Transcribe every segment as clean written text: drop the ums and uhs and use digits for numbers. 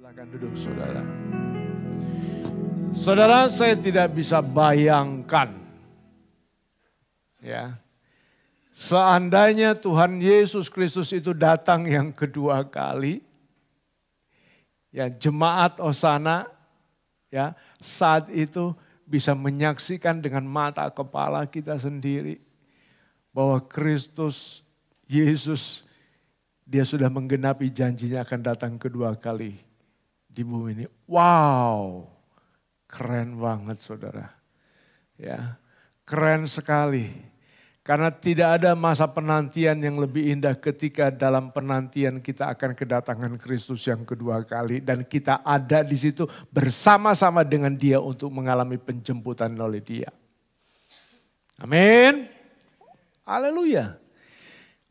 Silakan duduk saudara. Saudara, saya tidak bisa bayangkan ya, seandainya Tuhan Yesus Kristus itu datang yang kedua kali, ya jemaat Hosana ya saat itu bisa menyaksikan dengan mata kepala kita sendiri bahwa Kristus Yesus dia sudah menggenapi janjinya akan datang kedua kali di bumi ini. Wow, keren banget saudara. Ya, keren sekali. Karena tidak ada masa penantian yang lebih indah ketika dalam penantian kita akan kedatangan Kristus yang kedua kali. Dan kita ada di situ bersama-sama dengan dia untuk mengalami penjemputan oleh dia. Amin. Haleluya.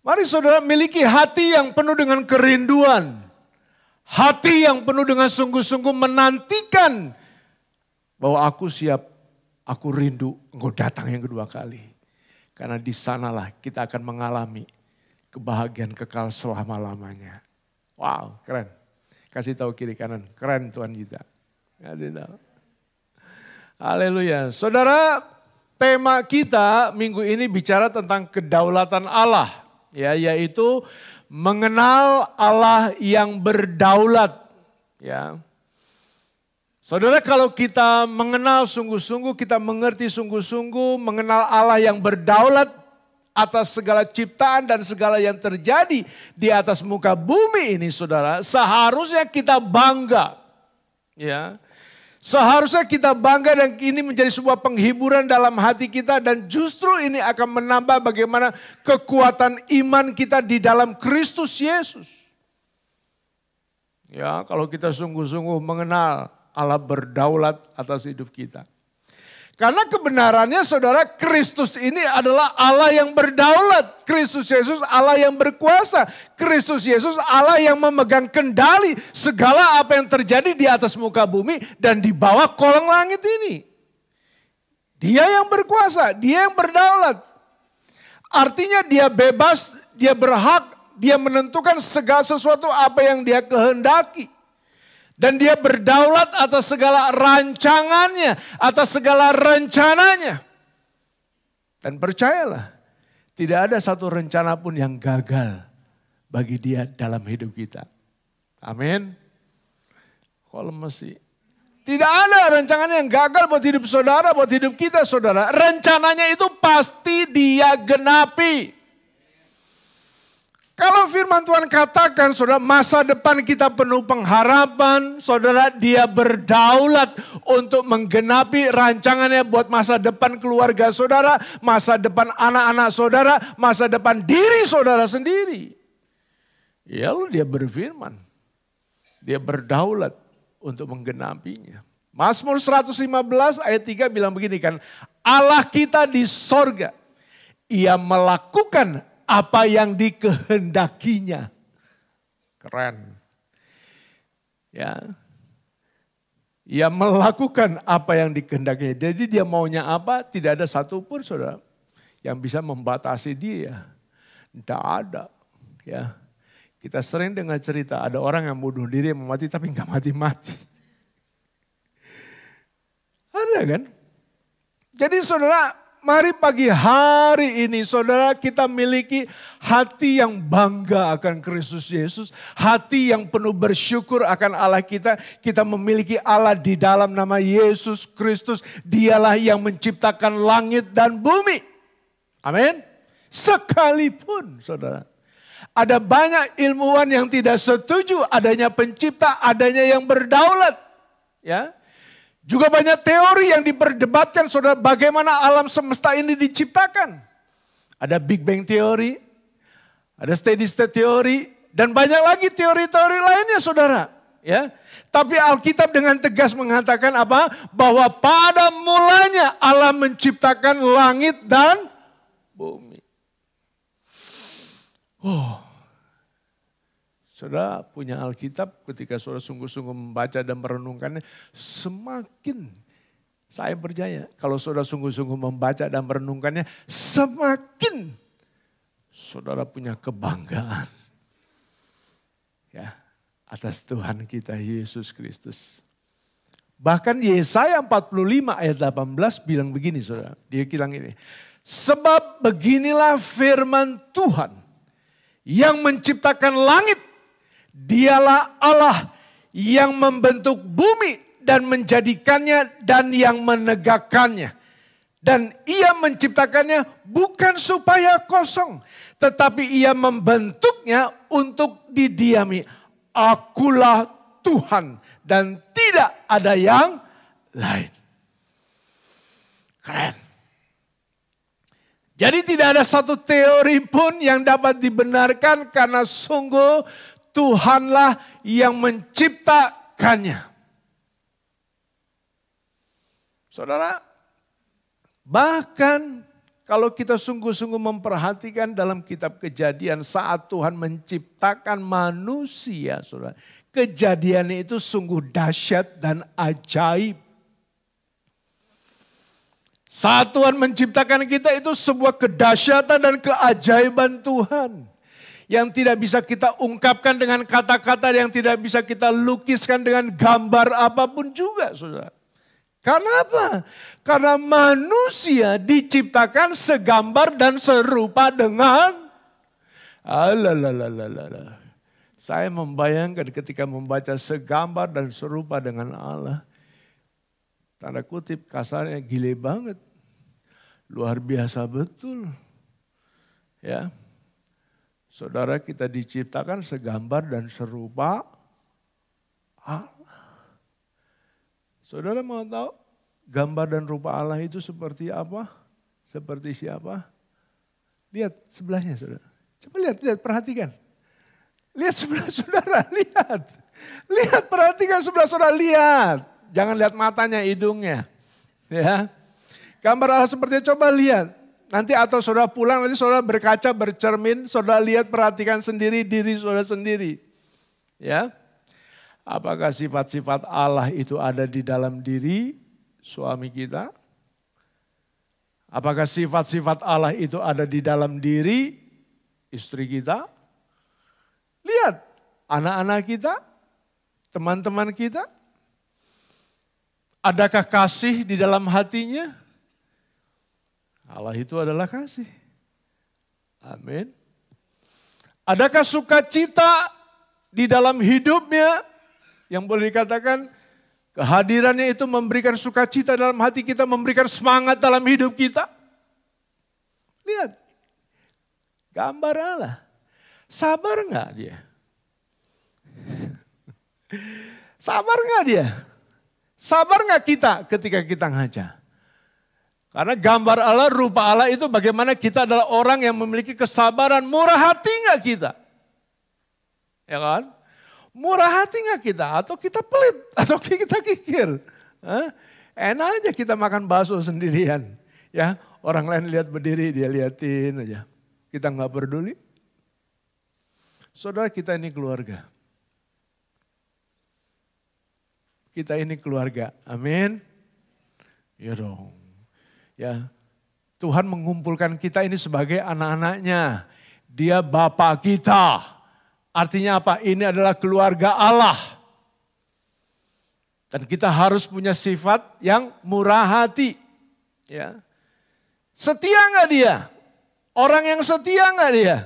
Mari saudara miliki hati yang penuh dengan kerinduan. Hati yang penuh dengan sungguh-sungguh menantikan bahwa aku siap, aku rindu engkau datang yang kedua kali. Karena di sanalah kita akan mengalami kebahagiaan kekal selama-lamanya. Wow, keren. Kasih tahu kiri kanan, keren Tuhan kita. Kasih tahu. Haleluya. Saudara, tema kita minggu ini bicara tentang kedaulatan Allah. Ya, yaitu mengenal Allah yang berdaulat. Ya. Saudara, kalau kita mengenal sungguh-sungguh, kita mengerti sungguh-sungguh, mengenal Allah yang berdaulat atas segala ciptaan dan segala yang terjadi di atas muka bumi ini saudara, seharusnya kita bangga. Ya. Seharusnya kita bangga dan ini menjadi sebuah penghiburan dalam hati kita dan justru ini akan menambah bagaimana kekuatan iman kita di dalam Kristus Yesus. Ya, kalau kita sungguh-sungguh mengenal Allah berdaulat atas hidup kita. Karena kebenarannya saudara, Kristus ini adalah Allah yang berdaulat. Kristus Yesus Allah yang berkuasa. Kristus Yesus Allah yang memegang kendali segala apa yang terjadi di atas muka bumi dan di bawah kolong langit ini. Dia yang berkuasa, dia yang berdaulat. Artinya dia bebas, dia berhak, dia menentukan segala sesuatu apa yang dia kehendaki. Dan dia berdaulat atas segala rancangannya, atas segala rencananya. Dan percayalah, tidak ada satu rencana pun yang gagal bagi dia dalam hidup kita. Amin. Kok lemes sih? Tidak ada rancangan yang gagal buat hidup saudara, buat hidup kita saudara. Rencananya itu pasti dia genapi. Kalau firman Tuhan katakan saudara masa depan kita penuh pengharapan. Saudara dia berdaulat untuk menggenapi rancangannya buat masa depan keluarga saudara. Masa depan anak-anak saudara. Masa depan diri saudara sendiri. Ya lalu dia berfirman. Dia berdaulat untuk menggenapinya. Mazmur 115 ayat 3 bilang begini kan. Allah kita di sorga. Ia melakukan apa yang dikehendakinya. Keren. Ya. Ia melakukan apa yang dikehendakinya. Jadi dia maunya apa, tidak ada satupun saudara yang bisa membatasi dia. Tidak ada. Ya. Kita sering dengar cerita ada orang yang bunuh diri yang mati tapi nggak mati-mati. Ada kan? Jadi saudara, mari pagi hari ini saudara kita miliki hati yang bangga akan Kristus Yesus. Hati yang penuh bersyukur akan Allah kita. Kita memiliki Allah di dalam nama Yesus Kristus. Dialah yang menciptakan langit dan bumi. Amin. Sekalipun saudara. Ada banyak ilmuwan yang tidak setuju adanya pencipta, adanya yang berdaulat. Ya. Juga banyak teori yang diperdebatkan saudara bagaimana alam semesta ini diciptakan. Ada Big Bang teori, ada steady state teori, dan banyak lagi teori-teori lainnya saudara. Ya, tapi Alkitab dengan tegas mengatakan apa? Bahwa pada mulanya Allah menciptakan langit dan bumi. Saudara punya Alkitab ketika saudara sungguh-sungguh membaca dan merenungkannya. Semakin saya percaya kalau saudara sungguh-sungguh membaca dan merenungkannya. Semakin saudara punya kebanggaan. Ya, atas Tuhan kita Yesus Kristus. Bahkan Yesaya 45 ayat 18 bilang begini saudara. Dia bilang ini. Sebab beginilah firman Tuhan yang menciptakan langit. Dialah Allah yang membentuk bumi dan menjadikannya dan yang menegakkannya. Dan ia menciptakannya bukan supaya kosong. Tetapi ia membentuknya untuk didiami. Akulah Tuhan dan tidak ada yang lain. Keren. Jadi tidak ada satu teori pun yang dapat dibenarkan karena sungguh Tuhanlah yang menciptakannya. Saudara, bahkan kalau kita sungguh-sungguh memperhatikan dalam kitab Kejadian saat Tuhan menciptakan manusia, saudara, kejadiannya itu sungguh dahsyat dan ajaib. Saat Tuhan menciptakan kita itu sebuah kedahsyatan dan keajaiban Tuhan. Yang tidak bisa kita ungkapkan dengan kata-kata, yang tidak bisa kita lukiskan dengan gambar apapun juga, saudara. Karena apa? Karena manusia diciptakan segambar dan serupa dengan Saya membayangkan ketika membaca segambar dan serupa dengan Allah. Tanda kutip kasarnya gile banget. Luar biasa betul. Ya. Saudara, kita diciptakan segambar dan serupa Allah. Saudara mau tahu gambar dan rupa Allah itu seperti apa? Seperti siapa? Lihat sebelahnya saudara. Coba lihat, perhatikan. Lihat sebelah saudara, lihat. Lihat, perhatikan sebelah saudara, lihat. Jangan lihat matanya, hidungnya. Ya. Gambar Allah seperti coba lihat. Nanti atau saudara pulang, nanti saudara berkaca, bercermin, saudara lihat, perhatikan sendiri diri saudara sendiri. Ya. Apakah sifat-sifat Allah itu ada di dalam diri suami kita? Apakah sifat-sifat Allah itu ada di dalam diri istri kita? Lihat anak-anak kita, teman-teman kita. Adakah kasih di dalam hatinya? Allah itu adalah kasih. Amin. Adakah sukacita di dalam hidupnya? Yang boleh dikatakan kehadirannya itu memberikan sukacita dalam hati kita, memberikan semangat dalam hidup kita. Lihat, gambar Allah. Sabar enggak dia? Sabar enggak dia? Sabar enggak kita ketika kita ngajar? Karena gambar Allah, rupa Allah itu bagaimana kita adalah orang yang memiliki kesabaran, murah hati enggak kita? Ya kan? Murah hati enggak kita? Atau kita pelit? Atau kita kikir? Enak aja kita makan bakso sendirian. Ya, orang lain lihat berdiri, dia liatin aja. Kita enggak peduli. Saudara, kita ini keluarga. Kita ini keluarga. Amin. Ya dong. Ya, Tuhan mengumpulkan kita ini sebagai anak-anaknya. Dia Bapa kita. Artinya apa? Ini adalah keluarga Allah. Dan kita harus punya sifat yang murah hati. Ya. Setia enggak dia? Orang yang setia enggak dia?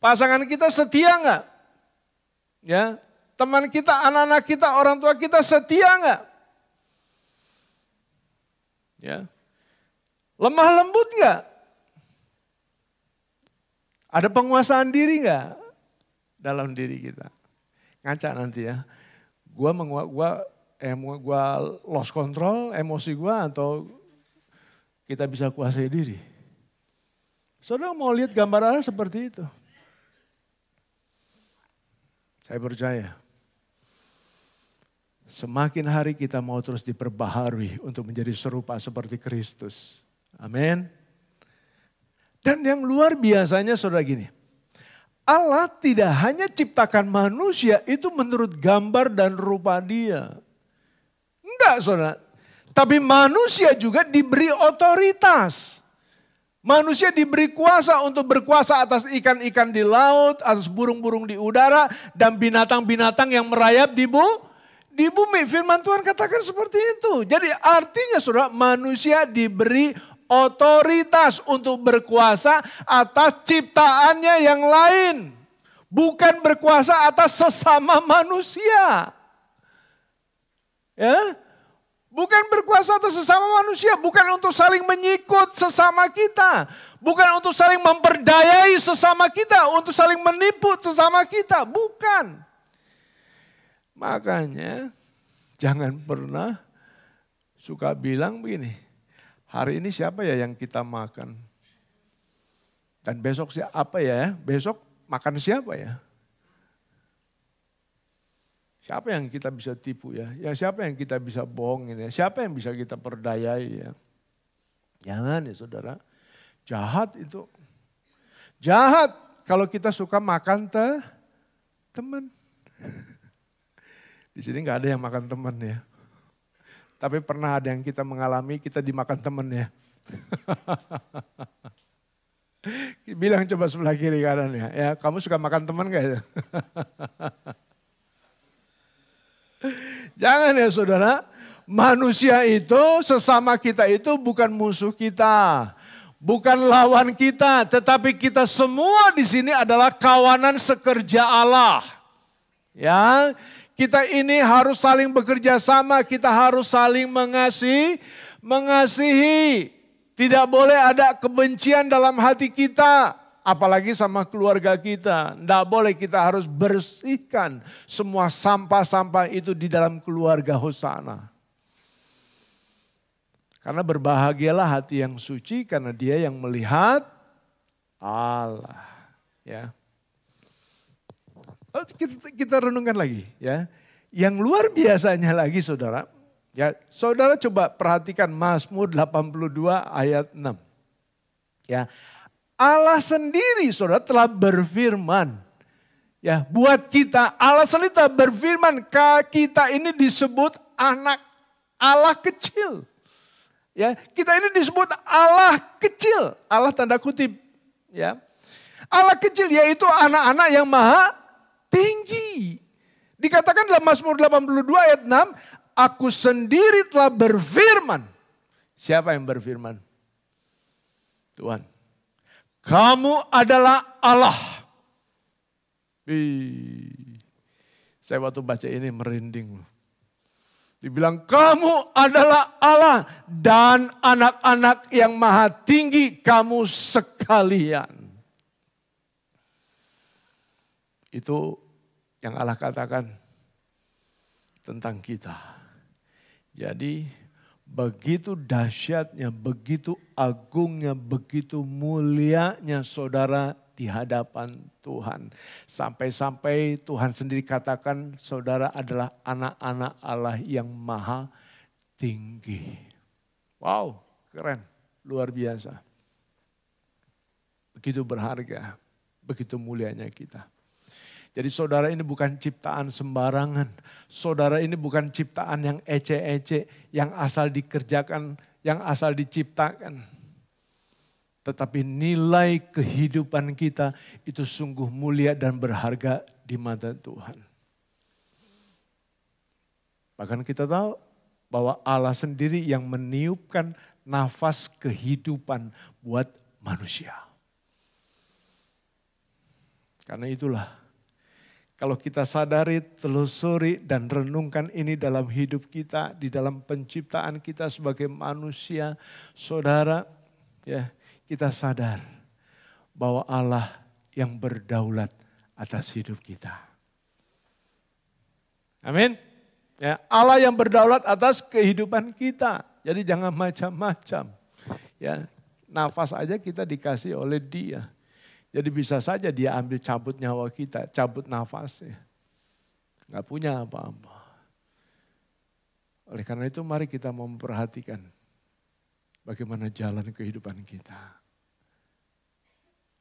Pasangan kita setia enggak? Ya. Teman kita, anak-anak kita, orang tua kita setia enggak? Ya. Lemah lembut enggak? Ada penguasaan diri enggak dalam diri kita? Ngaca nanti ya. Gua lost control emosi gua atau kita bisa kuasai diri. Saudara mau lihat gambar Allah seperti itu? Saya percaya. Semakin hari kita mau terus diperbaharui untuk menjadi serupa seperti Kristus. Amin. Dan yang luar biasanya saudara gini. Allah tidak hanya ciptakan manusia itu menurut gambar dan rupa dia. Enggak saudara. Tapi manusia juga diberi otoritas. Manusia diberi kuasa untuk berkuasa atas ikan-ikan di laut, atas burung-burung di udara, dan binatang-binatang yang merayap di bumi. Firman Tuhan katakan seperti itu. Jadi artinya saudara, manusia diberi otoritas untuk berkuasa atas ciptaannya yang lain. Bukan berkuasa atas sesama manusia. Ya, bukan berkuasa atas sesama manusia, bukan untuk saling menyikut sesama kita. Bukan untuk saling memperdayai sesama kita, untuk saling menipu sesama kita, bukan. Makanya jangan pernah suka bilang begini, hari ini siapa ya yang kita makan? Dan besok siapa ya? Besok makan siapa ya? Siapa yang kita bisa tipu ya? Ya siapa yang kita bisa bohongin ya? Siapa yang bisa kita perdayai ya? Jangan ya saudara. Jahat itu. Jahat kalau kita suka makan teman. Di sini nggak ada yang makan teman ya. Tapi pernah ada yang kita mengalami kita dimakan teman ya. Bilang coba sebelah kiri kanan ya. Ya kamu suka makan teman nggak ya? Jangan ya saudara, manusia itu sesama kita itu bukan musuh kita, bukan lawan kita, tetapi kita semua di sini adalah kawanan sekerja Allah. Ya, kita ini harus saling bekerja sama, kita harus saling mengasihi. Tidak boleh ada kebencian dalam hati kita. Apalagi sama keluarga kita. Tidak boleh, kita harus bersihkan semua sampah-sampah itu di dalam keluarga Hosana. Karena berbahagialah hati yang suci karena dia yang melihat Allah. Ya. Kita renungkan lagi ya. Yang luar biasanya lagi saudara. Ya, saudara coba perhatikan Mazmur 82 ayat 6. Ya. Allah sendiri saudara telah berfirman. Ya, buat kita Allah sendiri telah berfirman, kita ini disebut anak Allah kecil. Ya, kita ini disebut Allah kecil. Allah tanda kutip, ya. Allah kecil yaitu anak-anak yang maha tinggi. Dikatakan dalam Mazmur 82 ayat 6, aku sendiri telah berfirman. Siapa yang berfirman? Tuhan. Kamu adalah Allah. Saya waktu baca ini merinding. Dibilang kamu adalah Allah dan anak-anak yang maha tinggi kamu sekalian. Itu yang Allah katakan tentang kita. Jadi begitu dahsyatnya, begitu agungnya, begitu mulianya saudara di hadapan Tuhan. Sampai-sampai Tuhan sendiri katakan saudara adalah anak-anak Allah yang maha tinggi. Wow, keren, luar biasa. Begitu berharga, begitu mulianya kita. Jadi saudara ini bukan ciptaan sembarangan. Saudara ini bukan ciptaan yang ece-ece, yang asal dikerjakan, yang asal diciptakan. Tetapi nilai kehidupan kita itu sungguh mulia dan berharga di mata Tuhan. Bahkan kita tahu bahwa Allah sendiri yang meniupkan nafas kehidupan buat manusia. Karena itulah, kalau kita sadari, telusuri dan renungkan ini dalam hidup kita, di dalam penciptaan kita sebagai manusia, saudara, ya kita sadar bahwa Allah yang berdaulat atas hidup kita. Amin. Ya, Allah yang berdaulat atas kehidupan kita. Jadi jangan macam-macam. Ya, nafas aja kita dikasih oleh Dia. Jadi bisa saja dia ambil cabut nyawa kita, cabut nafasnya. Gak punya apa-apa. Oleh karena itu mari kita memperhatikan bagaimana jalan kehidupan kita.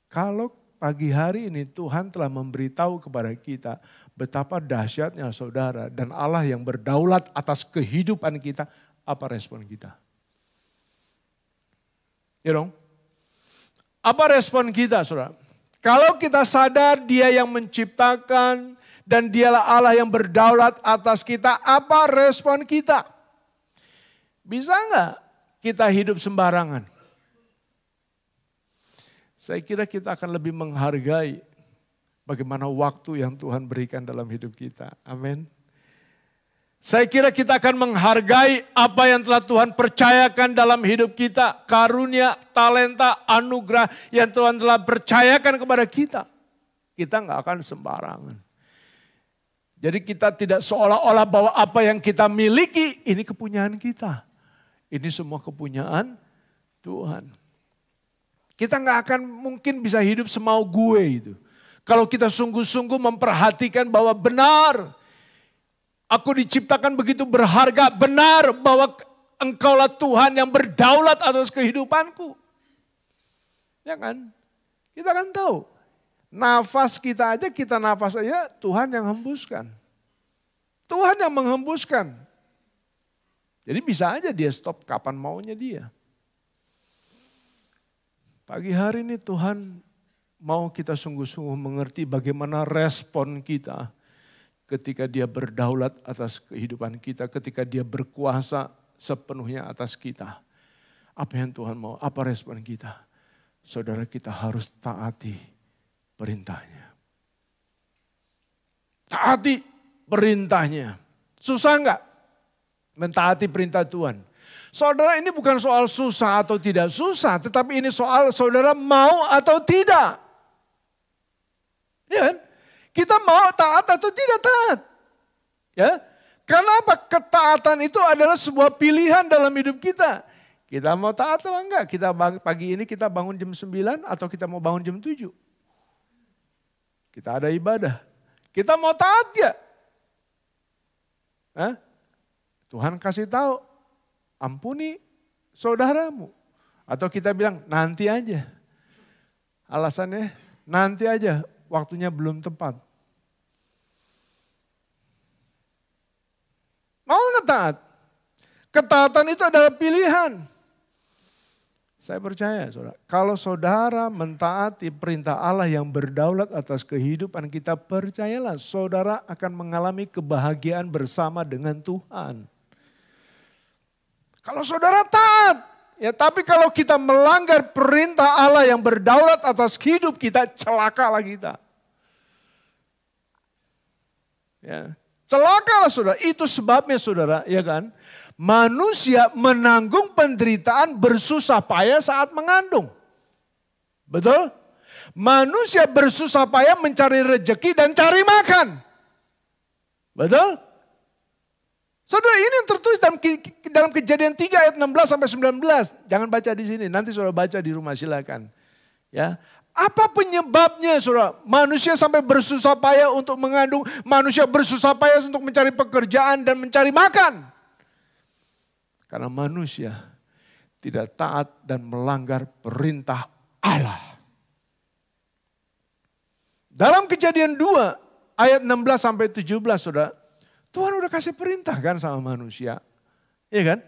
Kalau pagi hari ini Tuhan telah memberitahu kepada kita betapa dahsyatnya saudara dan Allah yang berdaulat atas kehidupan kita, apa respon kita? Ya dong? Apa respon kita, saudara? Kalau kita sadar Dia yang menciptakan dan Dialah Allah yang berdaulat atas kita, apa respon kita? Bisa nggak kita hidup sembarangan? Saya kira kita akan lebih menghargai bagaimana waktu yang Tuhan berikan dalam hidup kita. Amin. Saya kira kita akan menghargai apa yang telah Tuhan percayakan dalam hidup kita. Karunia, talenta, anugerah yang Tuhan telah percayakan kepada kita. Kita nggak akan sembarangan. Jadi kita tidak seolah-olah bahwa apa yang kita miliki ini kepunyaan kita. Ini semua kepunyaan Tuhan. Kita nggak akan mungkin bisa hidup semau gue itu. Kalau kita sungguh-sungguh memperhatikan bahwa benar, aku diciptakan begitu berharga, benar bahwa Engkaulah Tuhan yang berdaulat atas kehidupanku. Ya kan? Kita kan tahu. Nafas kita aja, kita nafas aja Tuhan yang hembuskan. Tuhan yang menghembuskan. Jadi bisa aja dia stop kapan maunya dia. Pagi hari ini Tuhan mau kita sungguh-sungguh mengerti bagaimana respon kita ketika Dia berdaulat atas kehidupan kita, ketika Dia berkuasa sepenuhnya atas kita. Apa yang Tuhan mau, apa respon kita? Saudara, kita harus taati perintahnya. Taati perintahnya. Susah enggak mentaati perintah Tuhan? Saudara, ini bukan soal susah atau tidak susah, tetapi ini soal saudara mau atau tidak. Ya kan? Kita mau taat atau tidak taat. Ya. Karena apa? Ketaatan itu adalah sebuah pilihan dalam hidup kita. Kita mau taat atau enggak? Kita pagi ini kita bangun jam 9 atau kita mau bangun jam 7? Kita ada ibadah. Kita mau taat gak? Tuhan kasih tahu, ampuni saudaramu. Atau kita bilang nanti aja. Alasannya nanti aja, waktunya belum tepat. Mau nggak taat? Ketaatan itu adalah pilihan. Saya percaya, saudara, kalau saudara mentaati perintah Allah yang berdaulat atas kehidupan kita, percayalah saudara akan mengalami kebahagiaan bersama dengan Tuhan. Kalau saudara taat, ya, tapi kalau kita melanggar perintah Allah yang berdaulat atas hidup kita, celakalah kita. Ya, celakalah saudara, itu sebabnya saudara, ya kan? Manusia menanggung penderitaan bersusah payah saat mengandung. Betul? Manusia bersusah payah mencari rejeki dan cari makan. Betul? Saudara, ini yang tertulis dalam Kejadian 3 ayat 16 sampai 19. Jangan baca di sini, nanti saudara baca di rumah silakan. Ya. Apa penyebabnya saudara? Manusia sampai bersusah payah untuk mengandung, manusia bersusah payah untuk mencari pekerjaan dan mencari makan. Karena manusia tidak taat dan melanggar perintah Allah. Dalam Kejadian 2 ayat 16 sampai 17 saudara, Tuhan udah kasih perintah kan sama manusia. Iya kan?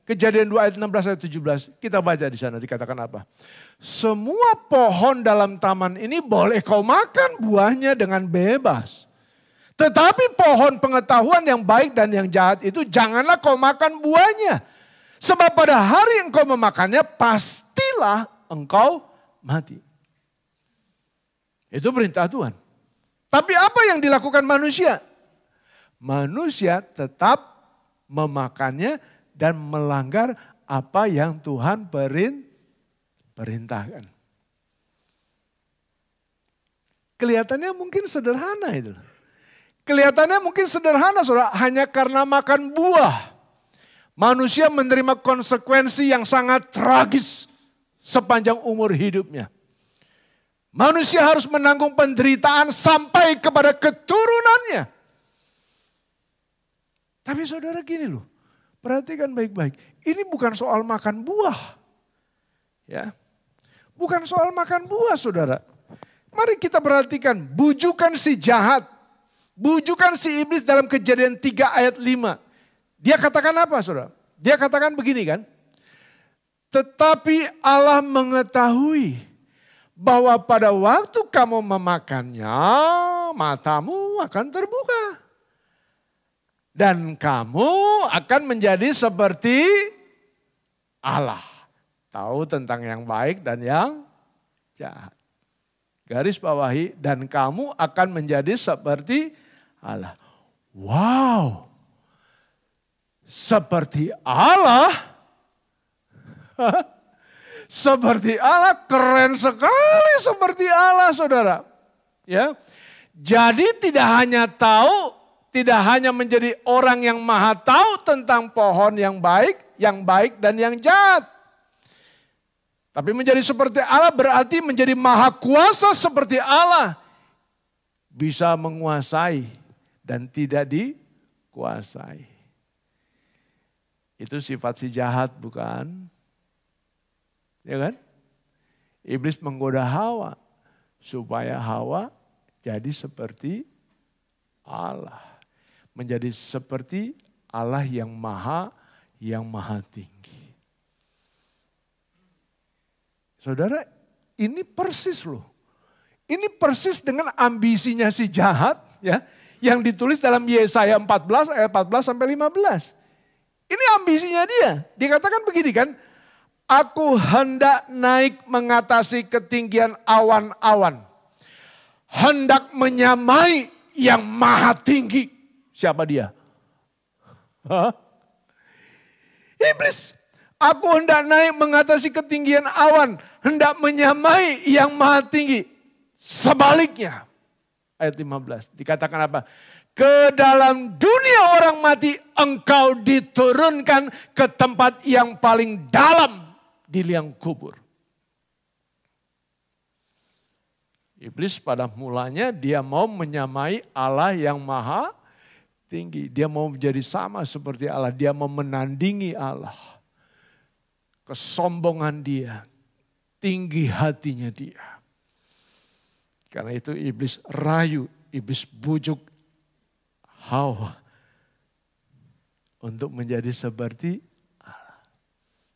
Kejadian 2 ayat 16 ayat 17, kita baca di sana dikatakan apa? Semua pohon dalam taman ini boleh kau makan buahnya dengan bebas. Tetapi pohon pengetahuan yang baik dan yang jahat itu janganlah kau makan buahnya. Sebab pada hari engkau memakannya pastilah engkau mati. Itu perintah Tuhan. Tapi apa yang dilakukan manusia? Manusia tetap memakannya dan melanggar apa yang Tuhan perintahkan. Kelihatannya mungkin sederhana itu. Kelihatannya mungkin sederhana saudara, hanya karena makan buah. Manusia menerima konsekuensi yang sangat tragis sepanjang umur hidupnya. Manusia harus menanggung penderitaan sampai kepada keturunannya. Tapi saudara gini loh, perhatikan baik-baik. Ini bukan soal makan buah. Ya, bukan soal makan buah saudara. Mari kita perhatikan bujukan si jahat. Bujukan si iblis dalam Kejadian 3 ayat 5. Dia katakan apa saudara? Dia katakan begini kan. Tetapi Allah mengetahui bahwa pada waktu kamu memakannya, matamu akan terbuka. Dan kamu akan menjadi seperti Allah. Tahu tentang yang baik dan yang jahat. Garis bawahi, dan kamu akan menjadi seperti Allah. Wow. Seperti Allah? Seperti Allah, keren sekali seperti Allah, saudara. Ya, jadi tidak hanya tahu, tidak hanya menjadi orang yang maha tahu tentang pohon yang baik dan yang jahat. Tapi menjadi seperti Allah berarti menjadi maha kuasa seperti Allah. Bisa menguasai dan tidak dikuasai. Itu sifat si jahat, bukan? Ya kan? Iblis menggoda Hawa supaya Hawa jadi seperti Allah. Menjadi seperti Allah yang maha tinggi. Saudara, ini persis loh. Ini persis dengan ambisinya si jahat, ya, yang ditulis dalam Yesaya 14 ayat 14 sampai 15. Ini ambisinya dia. Dikatakan begini kan, aku hendak naik mengatasi ketinggian awan-awan. Hendak menyamai yang maha tinggi. Siapa dia? Iblis. Aku hendak naik mengatasi ketinggian awan. Hendak menyamai yang maha tinggi. Sebaliknya. Ayat 15. Dikatakan apa? Ke dalam dunia orang mati engkau diturunkan ke tempat yang paling dalam di liang kubur. Iblis pada mulanya dia mau menyamai Allah yang maha tinggi. Dia mau menjadi sama seperti Allah. Dia mau menandingi Allah. Kesombongan dia, tinggi hatinya dia. Karena itu iblis rayu, iblis bujuk Hawa untuk menjadi seperti Allah.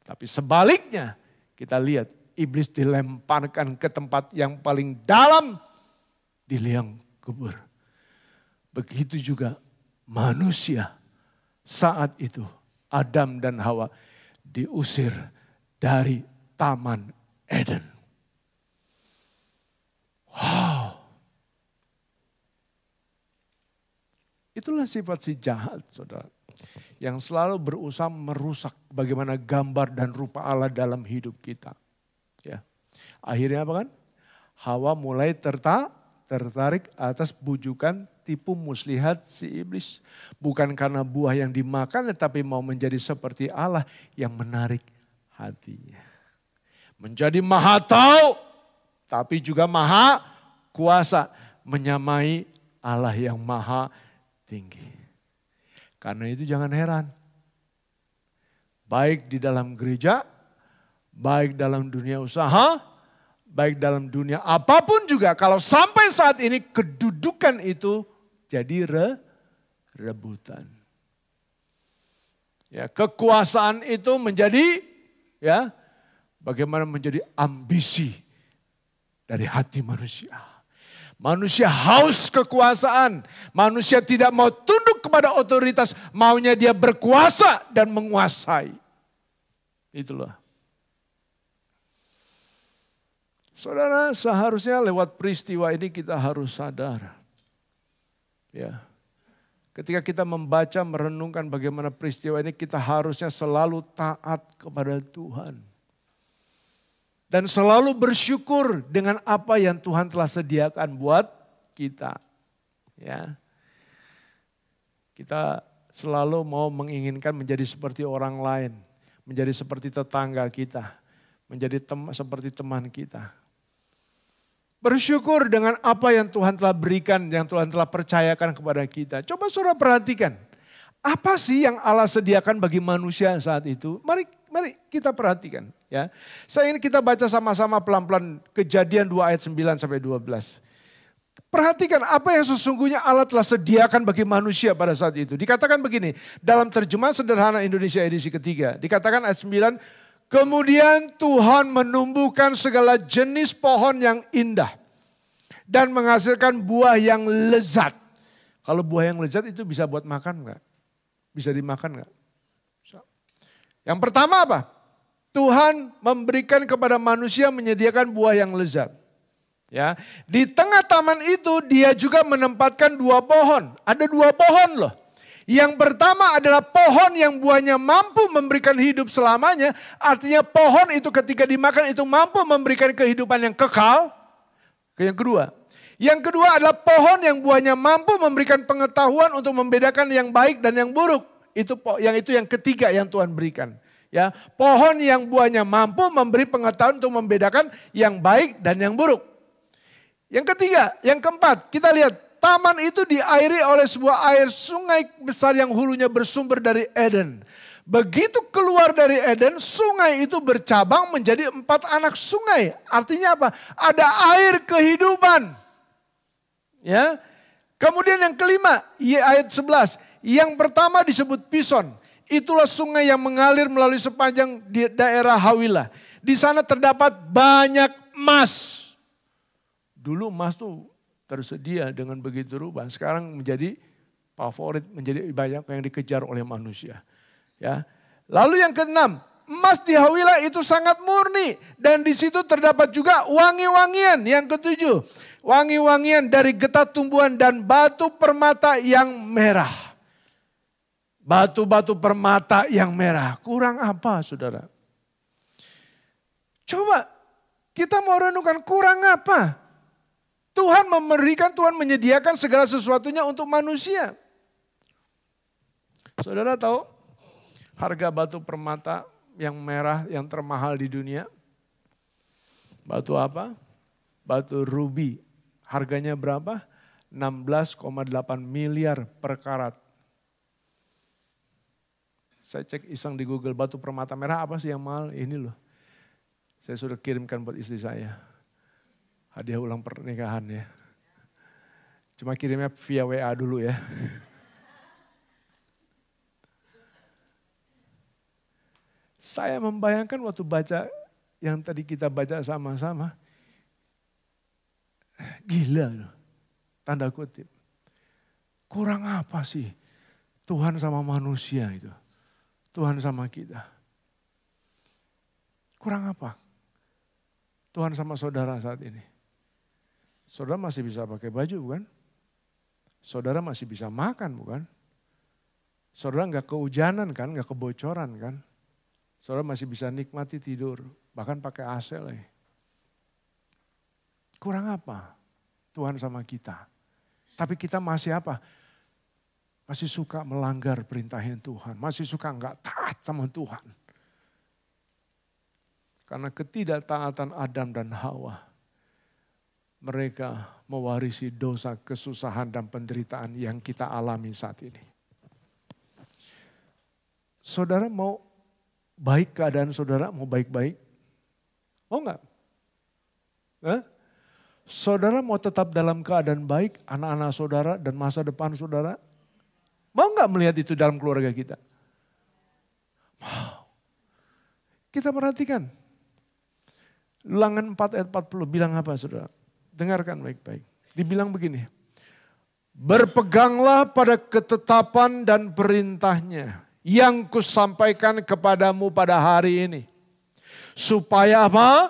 Tapi sebaliknya kita lihat iblis dilemparkan ke tempat yang paling dalam di liang kubur. Begitu juga manusia saat itu Adam dan Hawa diusir dari Taman Eden. Wow. Itulah sifat si jahat, saudara. Yang selalu berusaha merusak bagaimana gambar dan rupa Allah dalam hidup kita. Ya. Akhirnya apa kan? Hawa mulai tertarik atas bujukan tipu muslihat si iblis. Bukan karena buah yang dimakan, tetapi mau menjadi seperti Allah yang menarik hatinya. Menjadi maha tahu, tapi juga maha kuasa. Menyamai Allah yang maha tinggi. Karena itu jangan heran. Baik di dalam gereja, baik dalam dunia usaha, baik dalam dunia apapun juga. Kalau sampai saat ini kedudukan itu jadi rebutan. Ya, kekuasaan itu menjadi ya bagaimana menjadi ambisi dari hati manusia. Manusia haus kekuasaan. Manusia tidak mau tunduk kepada otoritas. Maunya dia berkuasa dan menguasai. Itulah. Saudara, seharusnya lewat peristiwa ini kita harus sadar. Ya. Ketika kita membaca, merenungkan bagaimana peristiwa ini, kita harusnya selalu taat kepada Tuhan. Dan selalu bersyukur dengan apa yang Tuhan telah sediakan buat kita. Ya. Kita selalu mau menginginkan menjadi seperti orang lain. Menjadi seperti tetangga kita. Menjadi seperti teman kita. Bersyukur dengan apa yang Tuhan telah berikan, yang Tuhan telah percayakan kepada kita. Coba saudara perhatikan. Apa sih yang Allah sediakan bagi manusia saat itu? Mari kita perhatikan. Ya. Saya ingin kita baca sama-sama pelan-pelan Kejadian 2 ayat 9 sampai 12. Perhatikan apa yang sesungguhnya Allah telah sediakan bagi manusia pada saat itu. Dikatakan begini, dalam terjemahan sederhana Indonesia edisi ketiga. Dikatakan ayat 9, Kemudian Tuhan menumbuhkan segala jenis pohon yang indah dan menghasilkan buah yang lezat. Kalau buah yang lezat itu bisa buat makan enggak? Bisa dimakan enggak? Yang pertama apa? Tuhan memberikan kepada manusia menyediakan buah yang lezat. Ya, di tengah taman itu dia juga menempatkan 2 pohon. Ada 2 pohon loh. Yang pertama adalah pohon yang buahnya mampu memberikan hidup selamanya. Artinya pohon itu ketika dimakan itu mampu memberikan kehidupan yang kekal. Yang kedua adalah pohon yang buahnya mampu memberikan pengetahuan untuk membedakan yang baik dan yang buruk. Itu yang ketiga yang Tuhan berikan. Ya, pohon yang buahnya mampu memberi pengetahuan untuk membedakan yang baik dan yang buruk. Yang ketiga, yang keempat, kita lihat. Taman itu diairi oleh sebuah air sungai besar yang hulunya bersumber dari Eden. Begitu keluar dari Eden, sungai itu bercabang menjadi 4 anak sungai. Artinya apa? Ada air kehidupan. Ya. Kemudian yang kelima, ayat 11. Yang pertama disebut Pison. Itulah sungai yang mengalir melalui sepanjang di daerah Hawilah. Di sana terdapat banyak emas. Dulu emas tuh tersedia dengan begitu rupa. Sekarang menjadi favorit, menjadi banyak yang dikejar oleh manusia. Ya. Lalu yang keenam, emas di Hawilah itu sangat murni. Dan di situ terdapat juga wangi-wangian. Yang ketujuh, wangi-wangian dari getah tumbuhan dan batu permata yang merah. Batu-batu permata yang merah. Kurang apa saudara? Coba kita mau renungkan kurang apa? Tuhan Tuhan menyediakan segala sesuatunya untuk manusia. Saudara tahu harga batu permata yang merah yang termahal di dunia? Batu apa? Batu rubi. Harganya berapa? 16,8 miliar per karat. Saya cek iseng di Google, batu permata merah apa sih yang mahal? Ini loh. Saya sudah kirimkan buat istri saya. Hadiah ulang pernikahan ya. Cuma kirimnya via WA dulu ya. Saya membayangkan waktu baca yang tadi kita baca sama-sama. Gila loh. Tanda kutip. Kurang apa sih Tuhan sama manusia itu? Tuhan sama kita. Kurang apa? Tuhan sama saudara saat ini. Saudara masih bisa pakai baju bukan? Saudara masih bisa makan bukan? Saudara nggak kehujanan kan, nggak kebocoran kan? Saudara masih bisa nikmati tidur, bahkan pakai AC lagi. Kurang apa Tuhan sama kita? Tapi kita masih apa? Masih suka melanggar perintahnya Tuhan, masih suka nggak taat sama Tuhan. Karena ketidaktaatan Adam dan Hawa, mereka mewarisi dosa, kesusahan, dan penderitaan yang kita alami saat ini. Saudara mau baik keadaan saudara, mau baik-baik? Mau enggak? Saudara mau tetap dalam keadaan baik, anak-anak saudara dan masa depan saudara? Mau enggak melihat itu dalam keluarga kita? Mau. Kita perhatikan. Ulangan 4 ayat 40 bilang apa saudara? Dengarkan baik-baik. Dibilang begini. Berpeganglah pada ketetapan dan perintahnya yang kusampaikan kepadamu pada hari ini. Supaya apa?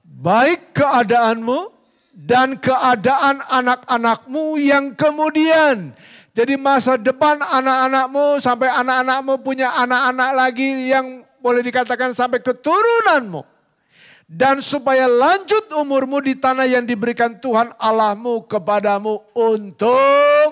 Baik keadaanmu dan keadaan anak-anakmu yang kemudian. Jadi masa depan anak-anakmu sampai anak-anakmu punya anak-anak lagi yang boleh dikatakan sampai keturunanmu. Dan supaya lanjut umurmu di tanah yang diberikan Tuhan Allahmu kepadamu untuk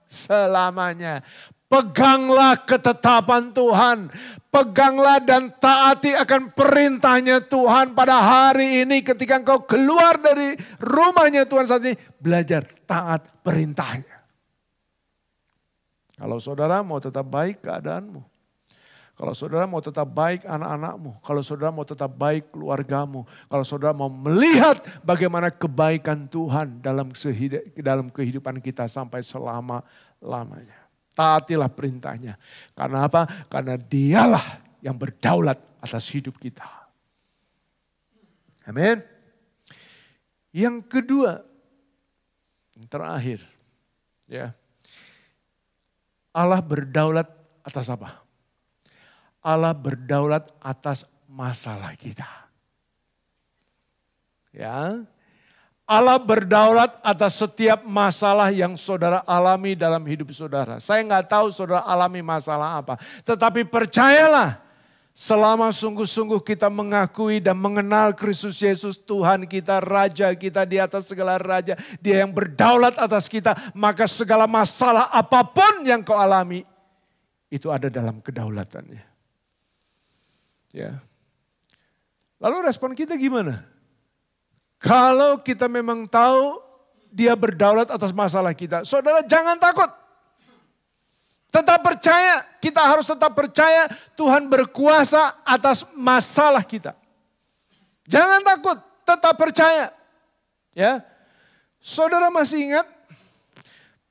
selamanya. Peganglah ketetapan Tuhan. Peganglah dan taati akan perintahnya Tuhan pada hari ini. Ketika engkau keluar dari rumahnya Tuhan saat ini. Belajar taat perintahnya. Kalau saudara mau tetap baik keadaanmu. Kalau saudara mau tetap baik anak-anakmu, kalau saudara mau tetap baik keluargamu, kalau saudara mau melihat bagaimana kebaikan Tuhan dalam kehidupan kita sampai selama-lamanya. Taatilah perintahnya. Karena apa? Karena dialah yang berdaulat atas hidup kita. Amin. Yang kedua, yang terakhir, ya, Allah berdaulat atas apa? Allah berdaulat atas masalah kita. Ya, Allah berdaulat atas setiap masalah yang saudara alami dalam hidup saudara. Saya nggak tahu saudara alami masalah apa, tetapi percayalah, selama sungguh-sungguh kita mengakui dan mengenal Kristus Yesus Tuhan kita, Raja kita di atas segala raja, Dia yang berdaulat atas kita, maka segala masalah apapun yang kau alami, itu ada dalam kedaulatannya. Ya. Lalu respon kita gimana? Kalau kita memang tahu Dia berdaulat atas masalah kita, saudara jangan takut. Tetap percaya, kita harus tetap percaya Tuhan berkuasa atas masalah kita. Jangan takut, tetap percaya. Ya, saudara masih ingat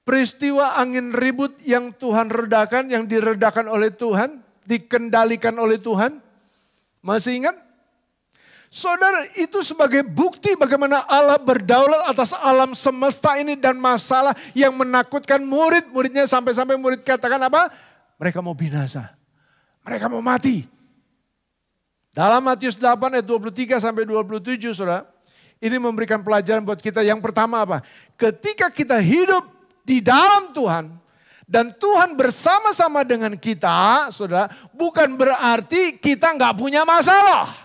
peristiwa angin ribut yang Tuhan redakan, yang diredakan oleh Tuhan, dikendalikan oleh Tuhan? Masih ingat? Saudara, itu sebagai bukti bagaimana Allah berdaulat atas alam semesta ini dan masalah yang menakutkan murid-muridnya sampai-sampai murid katakan apa? Mereka mau binasa. Mereka mau mati. Dalam Matius 8 ayat 23 sampai 27 saudara, ini memberikan pelajaran buat kita. Yang pertama apa? Ketika kita hidup di dalam Tuhan dan Tuhan bersama-sama dengan kita, saudara, bukan berarti kita nggak punya masalah.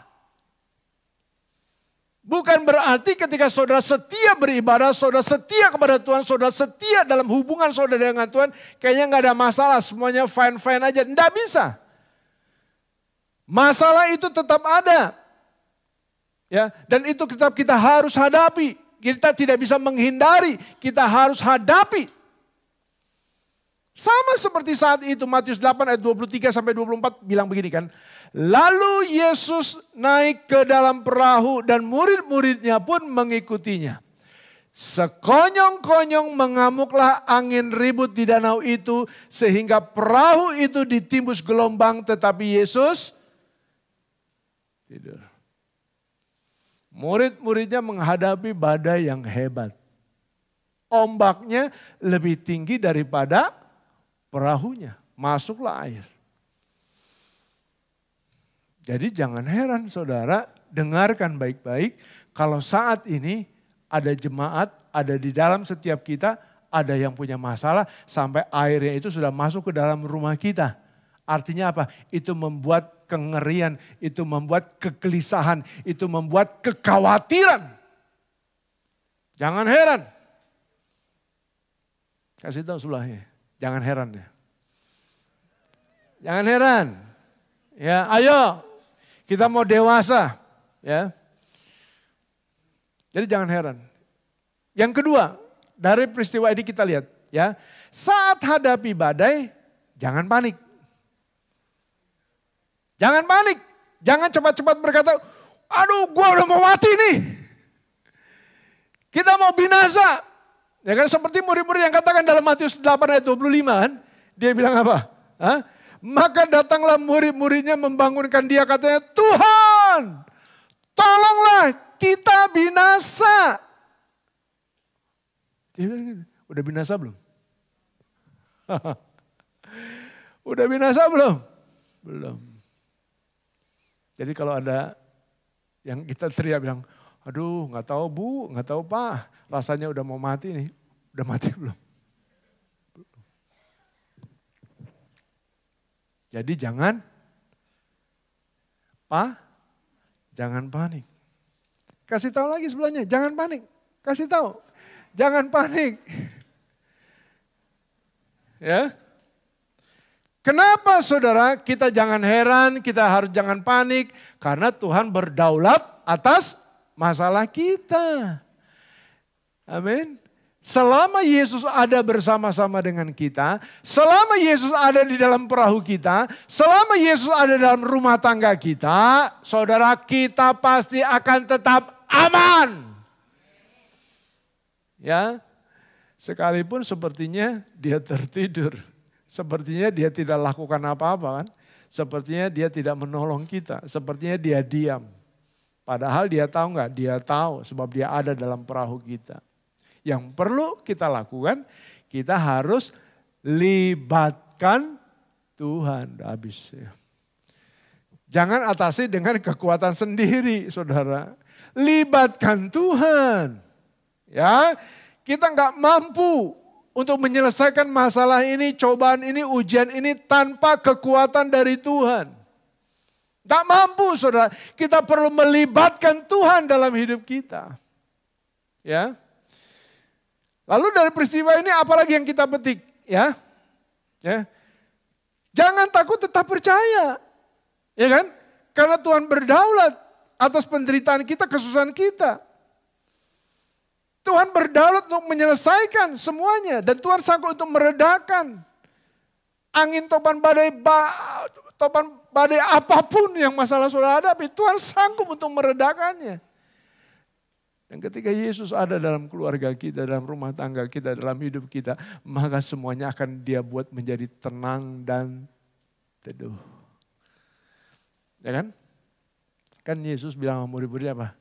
Bukan berarti ketika saudara setia beribadah, saudara setia kepada Tuhan, saudara setia dalam hubungan saudara dengan Tuhan, kayaknya nggak ada masalah, semuanya fine-fine aja. Nggak bisa. Masalah itu tetap ada. Ya, dan itu tetap kita harus hadapi. Kita tidak bisa menghindari, kita harus hadapi. Sama seperti saat itu Matius 8 ayat 23 sampai 24 bilang begini kan. Lalu Yesus naik ke dalam perahu dan murid-muridnya pun mengikutinya. Sekonyong-konyong mengamuklah angin ribut di danau itu sehingga perahu itu ditimbus gelombang tetapi Yesus tidur. Murid-muridnya menghadapi badai yang hebat. Ombaknya lebih tinggi daripada perahunya. Masuklah air. Jadi jangan heran saudara, dengarkan baik-baik. Kalau saat ini ada jemaat, ada di dalam setiap kita, ada yang punya masalah sampai airnya itu sudah masuk ke dalam rumah kita. Artinya apa? Itu membuat kengerian, itu membuat kegelisahan, itu membuat kekhawatiran. Jangan heran. Kasih tahu sebelahnya, jangan heran ya. Jangan heran. Ya, ayo kita mau dewasa, ya. Jadi jangan heran. Yang kedua, dari peristiwa ini kita lihat, ya. Saat hadapi badai, jangan panik. Jangan panik. Jangan cepat-cepat berkata, aduh gua udah mau mati nih. Kita mau binasa. Ya kan seperti murid-murid yang katakan dalam Matius 8 ayat 25 kan. Dia bilang apa? Hah? Maka datanglah murid-muridnya membangunkan dia katanya, Tuhan tolonglah kita binasa. Dia bilang gitu, udah binasa belum? Udah binasa belum? Belum. Jadi kalau ada yang kita teriak bilang, aduh gak tahu bu, gak tahu pak, rasanya udah mau mati nih. Udah mati belum? Jadi jangan panik. Kasih tahu lagi sebelahnya, jangan panik. Kasih tahu, jangan panik. Ya. Kenapa saudara kita jangan heran, kita harus jangan panik. Karena Tuhan berdaulat atas masalah kita. Amin. Selama Yesus ada bersama-sama dengan kita, selama Yesus ada di dalam perahu kita, selama Yesus ada dalam rumah tangga kita, saudara kita pasti akan tetap aman. Ya, sekalipun sepertinya dia tertidur, sepertinya dia tidak lakukan apa-apa kan. Sepertinya dia tidak menolong kita, sepertinya dia diam. Padahal dia tahu nggak? Dia tahu sebab dia ada dalam perahu kita. Yang perlu kita lakukan, kita harus libatkan Tuhan. Habis ya. Jangan atasi dengan kekuatan sendiri, saudara. Libatkan Tuhan. Ya, kita nggak mampu untuk menyelesaikan masalah ini, cobaan ini, ujian ini tanpa kekuatan dari Tuhan. Tak mampu, saudara. Kita perlu melibatkan Tuhan dalam hidup kita. Ya. Lalu dari peristiwa ini apalagi yang kita petik? Ya. Ya. Jangan takut, tetap percaya. Ya kan? Karena Tuhan berdaulat atas penderitaan kita, kesusahan kita. Tuhan berdaulat untuk menyelesaikan semuanya. Dan Tuhan sanggup untuk meredakan angin topan badai apapun yang masalah saudara hadapi. Tuhan sanggup untuk meredakannya. Dan ketika Yesus ada dalam keluarga kita, dalam rumah tangga kita, dalam hidup kita, maka semuanya akan Dia buat menjadi tenang dan teduh. Ya kan? Kan Yesus bilang sama murid-muridnya apa?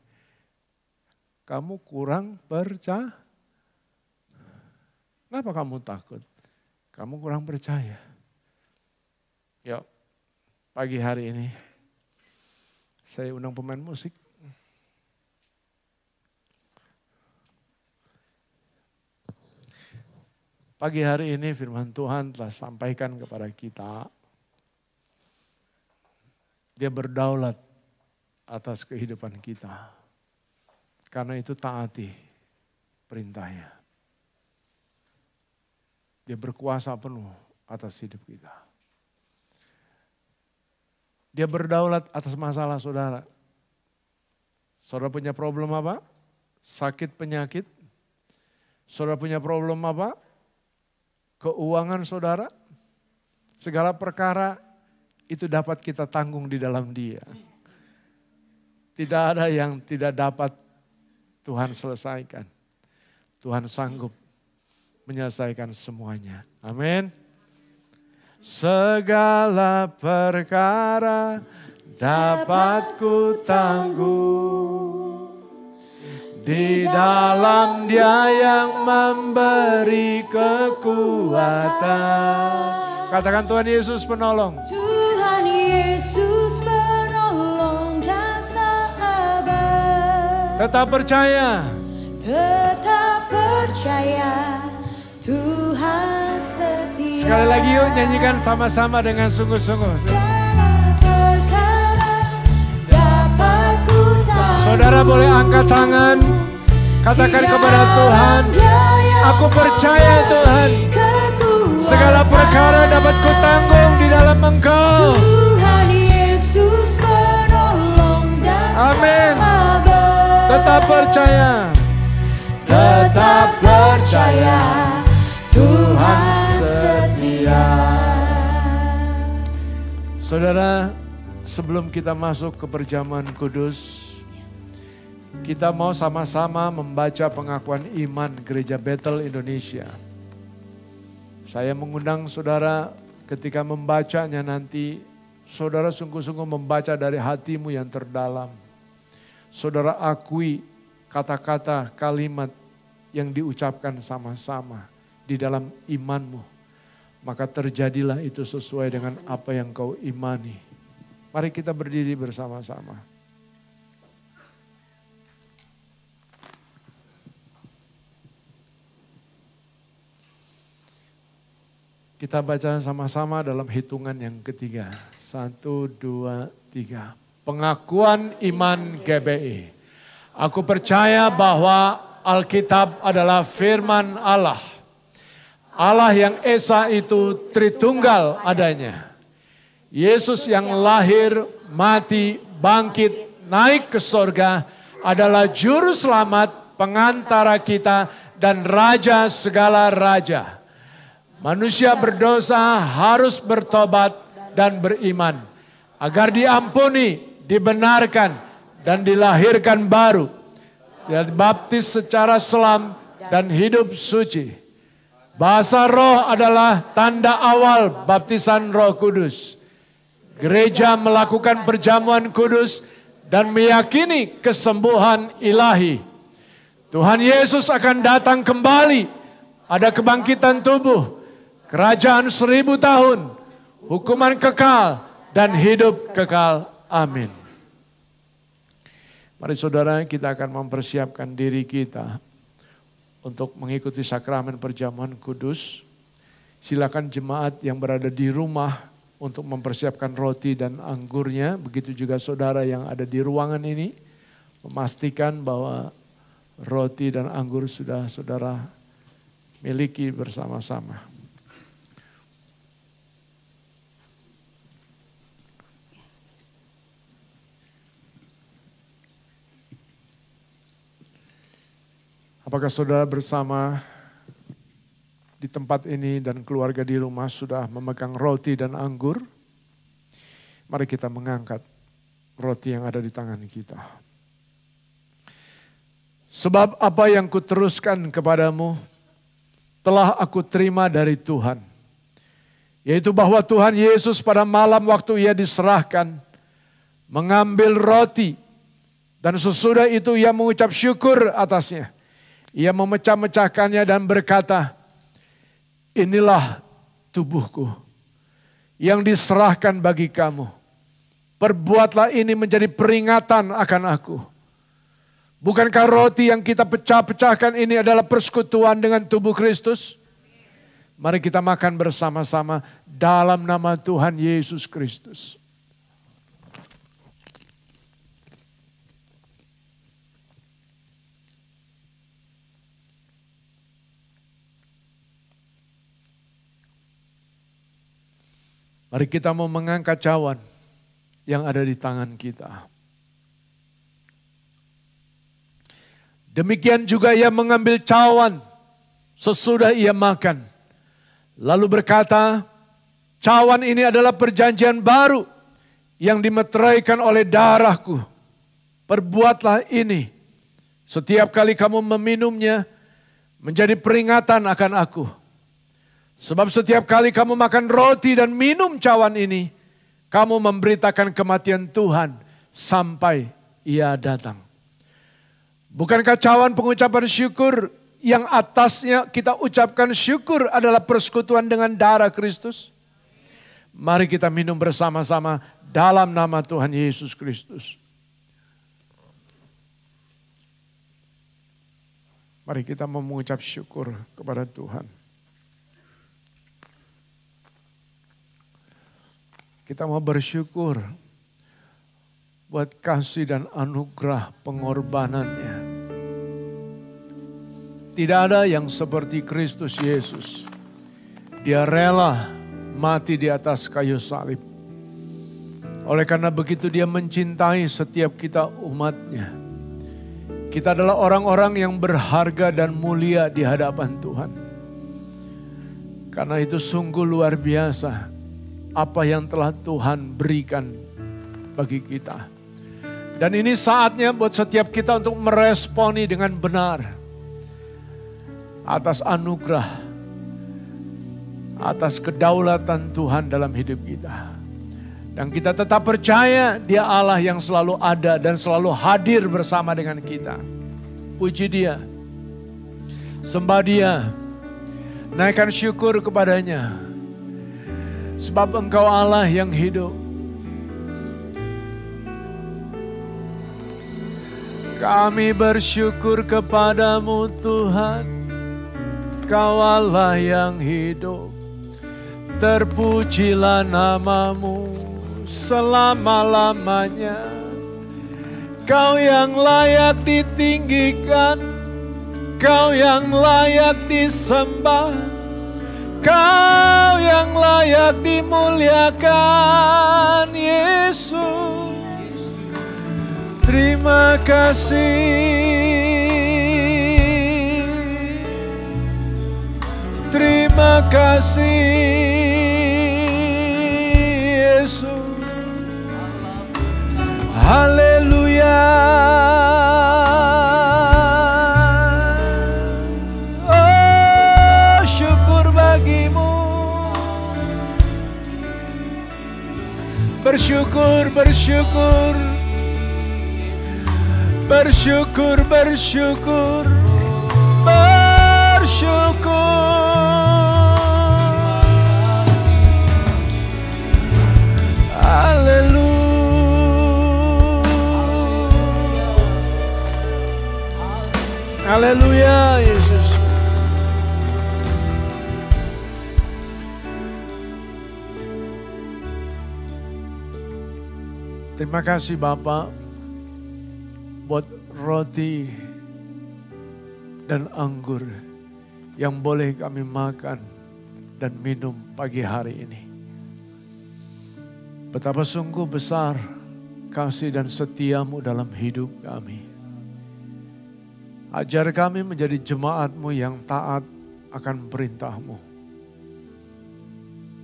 Kamu kurang percaya. Kenapa kamu takut? Kamu kurang percaya. Yuk, pagi hari ini saya undang pemain musik. Pagi hari ini firman Tuhan telah sampaikan kepada kita. Dia berdaulat atas kehidupan kita. Karena itu taati perintahnya. Dia berkuasa penuh atas hidup kita. Dia berdaulat atas masalah saudara. Saudara punya problem apa? Sakit penyakit. Saudara punya problem apa? Keuangan saudara. Segala perkara itu dapat kita tanggung di dalam Dia. Tidak ada yang tidak dapat Tuhan selesaikan. Tuhan sanggup menyelesaikan semuanya. Amin. Segala perkara dapat ku tanggung di dalam Dia yang memberi kekuatan. Katakan Tuhan Yesus penolong. Tuhan Yesus penolong dan sahabat. Tetap percaya. Tetap percaya Tuhan setia. Sekali lagi yuk nyanyikan sama-sama dengan sungguh-sungguh. Saudara boleh angkat tangan. Katakan kepada Tuhan, aku percaya Tuhan. Segala perkara dapat kutanggung di dalam Engkau. Tuhan Yesus penolong dan Amin. sahabat. Tetap percaya. Tetap percaya Tuhan setia. Saudara, sebelum kita masuk ke perjamuan kudus, kita mau sama-sama membaca pengakuan iman Gereja Bethel Indonesia. Saya mengundang saudara ketika membacanya nanti, saudara sungguh-sungguh membaca dari hatimu yang terdalam. Saudara akui kata-kata kalimat yang diucapkan sama-sama di dalam imanmu. Maka terjadilah itu sesuai dengan apa yang kau imani. Mari kita berdiri bersama-sama. Kita baca sama-sama dalam hitungan yang ketiga. 1, 2, 3. Pengakuan iman GBI. Aku percaya bahwa Alkitab adalah firman Allah. Allah yang Esa itu Tritunggal adanya. Yesus yang lahir, mati, bangkit, naik ke sorga adalah juru selamat, pengantara kita, dan raja segala raja. Manusia berdosa harus bertobat dan beriman agar diampuni, dibenarkan, dan dilahirkan baru. Dibaptis secara selam dan hidup suci. Bahasa roh adalah tanda awal baptisan Roh Kudus. gereja melakukan perjamuan kudus dan meyakini kesembuhan ilahi. Tuhan Yesus akan datang kembali. Ada kebangkitan tubuh, kerajaan 1000 tahun, hukuman kekal, dan hidup kekal. Amin. Mari saudara, kita akan mempersiapkan diri kita untuk mengikuti sakramen perjamuan kudus. Silakan jemaat yang berada di rumah untuk mempersiapkan roti dan anggurnya. Begitu juga saudara yang ada di ruangan ini, memastikan bahwa roti dan anggur sudah saudara miliki bersama-sama. Apakah saudara bersama di tempat ini dan keluarga di rumah sudah memegang roti dan anggur? Mari kita mengangkat roti yang ada di tangan kita. Sebab apa yang kuteruskan kepadamu telah aku terima dari Tuhan. Yaitu bahwa Tuhan Yesus pada malam waktu ia diserahkan mengambil roti. Dan sesudah itu ia mengucap syukur atasnya. Ia memecah-mecahkannya dan berkata, inilah tubuhku yang diserahkan bagi kamu. Perbuatlah ini menjadi peringatan akan aku. Bukankah roti yang kita pecah-pecahkan ini adalah persekutuan dengan tubuh Kristus? Mari kita makan bersama-sama dalam nama Tuhan Yesus Kristus. Mari kita mau mengangkat cawan yang ada di tangan kita. Demikian juga ia mengambil cawan sesudah ia makan. Lalu berkata, cawan ini adalah perjanjian baru yang dimeteraikan oleh darahku. Perbuatlah ini setiap kali kamu meminumnya menjadi peringatan akan aku. Sebab setiap kali kamu makan roti dan minum cawan ini, kamu memberitakan kematian Tuhan sampai ia datang. Bukankah cawan pengucapan syukur yang atasnya kita ucapkan syukur adalah persekutuan dengan darah Kristus? Mari kita minum bersama-sama dalam nama Tuhan Yesus Kristus. Mari kita mengucap syukur kepada Tuhan. Kita mau bersyukur buat kasih dan anugerah pengorbanannya. Tidak ada yang seperti Kristus Yesus. Dia rela mati di atas kayu salib. Oleh karena begitu dia mencintai setiap kita umatnya. Kita adalah orang-orang yang berharga dan mulia di hadapan Tuhan. Karena itu sungguh luar biasa apa yang telah Tuhan berikan bagi kita. Dan ini saatnya buat setiap kita untuk meresponi dengan benar atas anugerah, atas kedaulatan Tuhan dalam hidup kita. Dan kita tetap percaya Dia Allah yang selalu ada dan selalu hadir bersama dengan kita. Puji Dia, sembah Dia, naikkan syukur kepadanya. Sebab Engkau Allah yang hidup. Kami bersyukur kepadamu Tuhan. Kau Allah yang hidup. Terpujilah namamu selama-lamanya. Kau yang layak ditinggikan. Kau yang layak disembah. Kau yang layak dimuliakan, Yesus. Terima kasih. Terima kasih, Yesus. Haleluya. Bersyukur, bersyukur. Bersyukur, bersyukur. Bersyukur. Haleluya. Haleluya Yesus. Terima kasih Bapak buat roti dan anggur yang boleh kami makan dan minum pagi hari ini. Betapa sungguh besar kasih dan setiamu dalam hidup kami. Ajar kami menjadi jemaat-Mu yang taat akan perintah-Mu.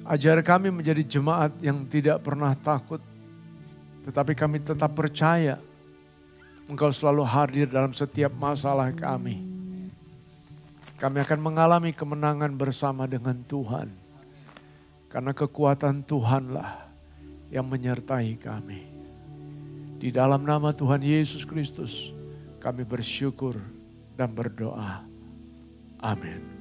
Ajar kami menjadi jemaat yang tidak pernah takut, tetapi kami tetap percaya Engkau selalu hadir dalam setiap masalah kami. Kami akan mengalami kemenangan bersama dengan Tuhan. Karena kekuatan Tuhanlah yang menyertai kami. Di dalam nama Tuhan Yesus Kristus kami bersyukur dan berdoa. Amin.